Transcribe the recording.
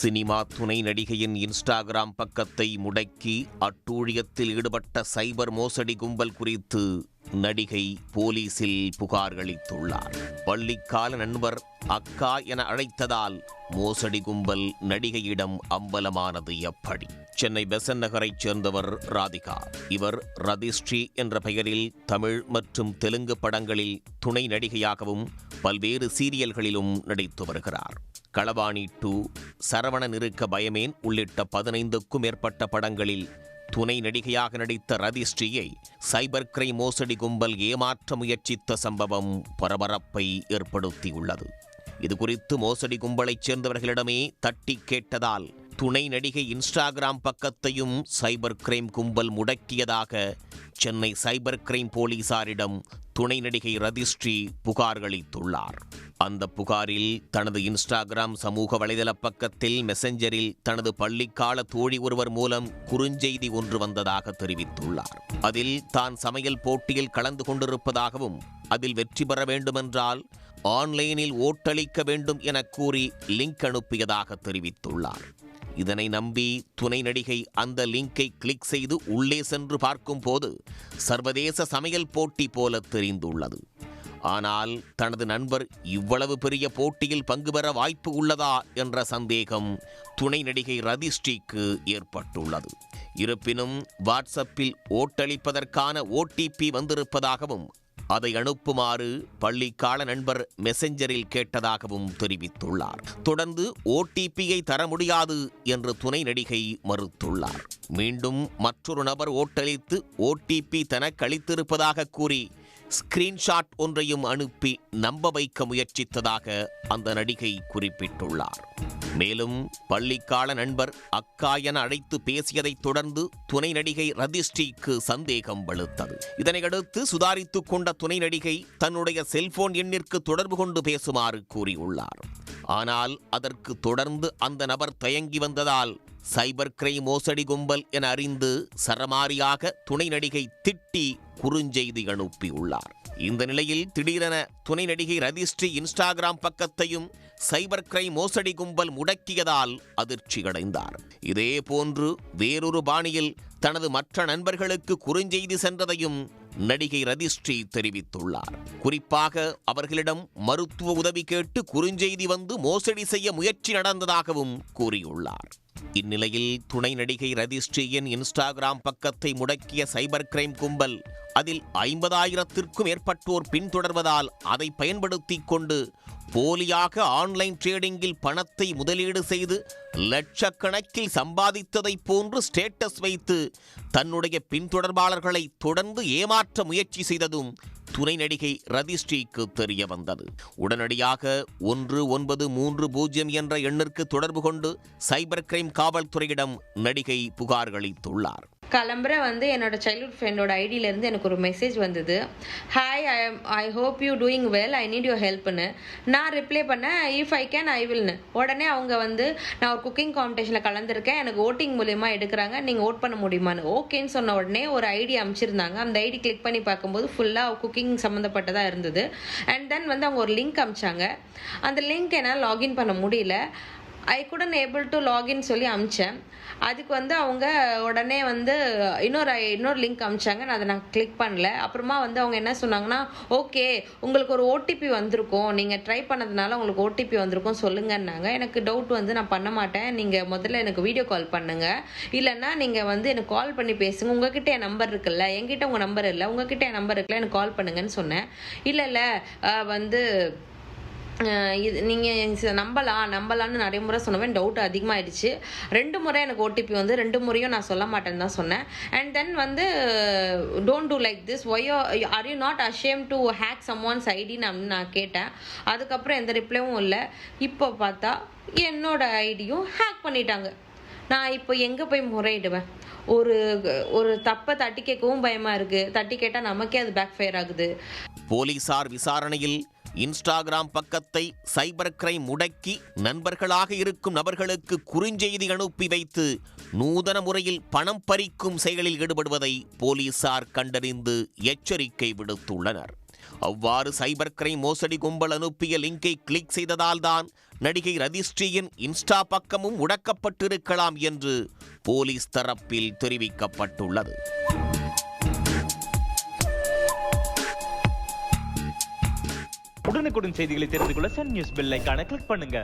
Cinema துணை நடிகையின் Instagram பக்கத்தை முடக்கி அட்டூழியத்தில் ஈடுபட்ட சைபர் மோசடி கும்பல் குறித்து நடிகை போலீசில் புகார் அளித்துள்ளார். பள்ளிக்கால நண்பர் அக்கா என அழைத்ததால் மோசடி கும்பல் நடிகையிடம் அம்பலமானது எப்படி? சென்னை பெசன்ட் நகரைச் சேர்ந்தவர் ராதிகா. இவர் ரதிஸ்ரீ என்ற பெயரில் தமிழ் மற்றும் தெலுங்கு படங்களில் துணை நடிகையாகவும் பல்வேறு சீரியல்களிலும் நடித்து வருகிறார். களவாணி 2, சரவணன் இருக்க பயமேன் உள்ளிட்ட 15க்கும் மேற்பட்ட படங்களில் துணை நடிகையாக நடித்த ரதிஸ்ரீயை சைபர் கிரைம் மோசடி கும்பல் ஏமாற்ற முயற்சித்த சம்பவம் பரபரப்பை ஏற்படுத்தியுள்ளது. இதுகுறித்து மோசடி கும்பலைச் சேர்ந்தவர்களிடமே தட்டி கேட்டதால் துணை நடிகை இன்ஸ்டாகிராம் பக்கத்தையும் சைபர் கிரைம் கும்பல் முடக்கியதாக சென்னை சைபர் கிரைம் போலீசாரிடம் துணை நடிகை ரதிஸ்ரீ புகார் அளித்துள்ளார். அந்த புகாரில் தனது இன்ஸ்டாகிராம் சமூக வலைதள பக்கத்தில் மெசஞ்சரில் தனது பள்ளிக்கால தோழி ஒருவர் மூலம் குறுஞ்செய்தி ஒன்று வந்ததாக தெரிவித்துள்ளார். அதில் தான் சமையல் போட்டியில் கலந்து கொண்டிருப்பதாகவும் அதில் வெற்றி பெற வேண்டுமென்றால் ஆன்லைனில் ஓட்டளிக்க வேண்டும் என கூறி லிங்க் அனுப்பியதாக தெரிவித்துள்ளார். இதனை நம்பி துணை நடிகை அந்த லிங்கை கிளிக் செய்து உள்ளே சென்று பார்க்கும்போது சர்வதேச சமையல் போட்டி போல தெரிந்துள்ளது. ஆனால் தனது நண்பர் இவ்வளவு பெரிய போட்டியில் பங்கு பெற வாய்ப்பு உள்ளதா என்ற சந்தேகம் துணை நடிகை ரதிஸ்ரீக்கு ஏற்பட்டுள்ளது. இருப்பினும் வாட்ஸ்அப்பில் ஓட்டளிப்பதற்கான OTP வந்திருப்பதாகவும் அதை அனுப்புமாறு பள்ளிக்கால நண்பர் மெசஞ்சரில் கேட்டதாகவும் தெரிவித்துள்ளார். தொடர்ந்து OTPயை தர முடியாது என்று துணை நடிகை மறுத்துள்ளார். மீண்டும் மற்றொரு நபர் ஓட்டளித்து OTP தனக்கு அளித்திருப்பதாக கூறி ஸ்கிரீன்ஷாட் ஒன்றையும் அனுப்பி நம்ப வைக்க முயற்சித்ததாக அந்த நடிகை குறிப்பிட்டுள்ளார். மேலும் பள்ளிக்கால நண்பர் அக்கா என அழைத்து பேசியதைத் தொடர்ந்து துணை நடிகை ரதிஸ்ரீக்கு சந்தேகம் வலுத்தது. இதனையடுத்து சுதாரித்துக் கொண்ட துணை நடிகை தன்னுடைய செல்போன் எண்ணிற்கு தொடர்பு கொண்டு பேசுமாறு கூறியுள்ளார். ஆனால் அதற்கு தொடர்ந்து அந்த நபர் தயங்கி வந்ததால் சைபர் கிரைம் மோசடி கும்பல் என அறிந்து சரமாரியாக துணை நடிகை திட்டி குறுஞ்செய்தி அனுப்பியுள்ளார். இந்த நிலையில் திடீரென துணை நடிகை ரதிஸ்ரீ இன்ஸ்டாகிராம் பக்கத்தையும் சைபர் கிரைம் மோசடி கும்பல் முடக்கியதால் அதிர்ச்சியடைந்தார். இதே போன்று வேறொரு பாணியில் தனது மற்ற நண்பர்களுக்கு குறுஞ்செய்தி சென்றதையும் நடிகை ரதிஸ்ரீ தெரிவித்துள்ளார். குறிப்பாக அவர்களிடம் மருத்துவ உதவி கேட்டு குறுஞ்செய்தி வந்து மோசடி செய்ய முயற்சி நடந்ததாகவும் கூறியுள்ளார். இந்நிலையில் துணை நடிகை ரதிஸ்ரீயின் இன்ஸ்டாகிராம் பக்கத்தை முடக்கிய சைபர் கிரைம் கும்பல் அதில் 50,000த்திற்கும் மேற்பட்டோர் பின்தொடர்வதால் அதை பயன்படுத்திக் கொண்டு போலியாக ஆன்லைன் ட்ரேடிங்கில் பணத்தை முதலீடு செய்து லட்சக்கணக்கில் சம்பாதித்ததைப் போன்று ஸ்டேட்டஸ் வைத்து தன்னுடைய பின்தொடர்பாளர்களை தொடர்ந்து ஏமாற்ற முயற்சி செய்ததும் துணை நடிகை ரதிஸ்ரீக்கு தெரிய வந்தது. உடனடியாக 1930 என்ற எண்ணிற்கு தொடர்பு கொண்டு சைபர் கிரைம் காவல்துறையிடம் நடிகை புகார் அளித்துள்ளார். கிளம்புற என்னோட சைல்ட்ஹுட் ஃப்ரெண்டோட ஐடியிலேருந்து எனக்கு ஒரு மெசேஜ் வந்தது. Hi, I hope you doing well, I need your ஹெல்ப்னு. நான் ரிப்ளை பண்ணேன், இஃப் ஐ கேன் ஐ வில்னு. உடனே அவங்க நான் ஒரு குக்கிங் காம்படிஷனில் கலந்துருக்கேன், எனக்கு ஓட்டிங் மூலயமா எடுக்கிறாங்க, நீங்கள் ஓட் பண்ண முடியுமான்னு. ஓகேன்னு சொன்ன உடனே ஒரு ஐடி அமைச்சிருந்தாங்க. அந்த ஐடி கிளிக் பண்ணி பார்க்கும்போது ஃபுல்லாக குக்கிங் சம்மந்தப்பட்டதாக இருந்தது. அண்ட் தென் அவங்க ஒரு லிங்க் அமிச்சாங்க. அந்த லிங்க் என்னால் லாகின் பண்ண முடியல. ஐ couldn't able to லாகின் சொல்லி அமிச்சேன். அதுக்கு அவங்க உடனே இன்னொரு லிங்க் அமிச்சாங்க. நான் கிளிக் பண்ணல. அப்புறமா அவங்க என்ன சொன்னாங்கன்னா, ஓகே உங்களுக்கு ஒரு OTP வந்திருக்கும், நீங்கள் ட்ரை பண்ணதுனால உங்களுக்கு OTP வந்திருக்கும் சொல்லுங்கன்னாங்க. எனக்கு டவுட் நான் பண்ண மாட்டேன், நீங்கள் முதல்ல எனக்கு வீடியோ கால் பண்ணுங்க, இல்லைன்னா நீங்கள் எனக்கு கால் பண்ணி பேசுங்க, உங்ககிட்ட என் நம்பர் இருக்குல்ல, என்கிட்ட உங்கள் நம்பர் இல்லை, உங்ககிட்ட என் நம்பர் இருக்குல்ல, எனக்கு கால் பண்ணுங்கன்னு சொன்னேன். இல்லை இது நீங்கள் நம்பலான்னு நிறைய முறை சொன்னவேன். டவுட் அதிகமாகிடுச்சு. 2 முறை எனக்கு OTP 2 முறையும் நான் சொல்ல மாட்டேன்னு தான் சொன்னேன். And then don't do like this, why are you not ashamed to hack someone's ஐடின்னு நான் கேட்டேன். அதுக்கப்புறம் எந்த ரிப்ளையும் இல்லை. இப்போ பார்த்தா என்னோட ஐடியும் ஹேக் பண்ணிட்டாங்க. நான் இப்போ எங்கே போய் முறையிடுவேன்? ஒரு தப்பை தட்டி கேட்கவும் பயமாக இருக்குது. தட்டி கேட்டால் நமக்கே அது பேக் ஃபயர் ஆகுது. போலீசார் விசாரணையில் இன்ஸ்டாகிராம் பக்கத்தை சைபர் கிரைம் முடக்கி நண்பர்களாக இருக்கும் நபர்களுக்கு குறுஞ்செய்தி அனுப்பி வைத்து நூதன முறையில் பணம் பறிக்கும் செயலில் ஈடுபடுவதை போலீசார் கண்டறிந்து எச்சரிக்கை விடுத்துள்ளனர். அவ்வாறு சைபர் கிரைம் மோசடி கும்பல் அனுப்பிய லிங்கை கிளிக் செய்ததால்தான் நடிகை ரதிஸ்ரீயின் இன்ஸ்டா பக்கமும் முடக்கப்பட்டிருக்கலாம் என்று போலீஸ் தரப்பில் தெரிவிக்கப்பட்டுள்ளது. உடனுக்குடன் செய்திகளை தெரிந்து கொள்ள சன் நியூஸ் பெல் ஐகானை கிளிக் பண்ணுங்க.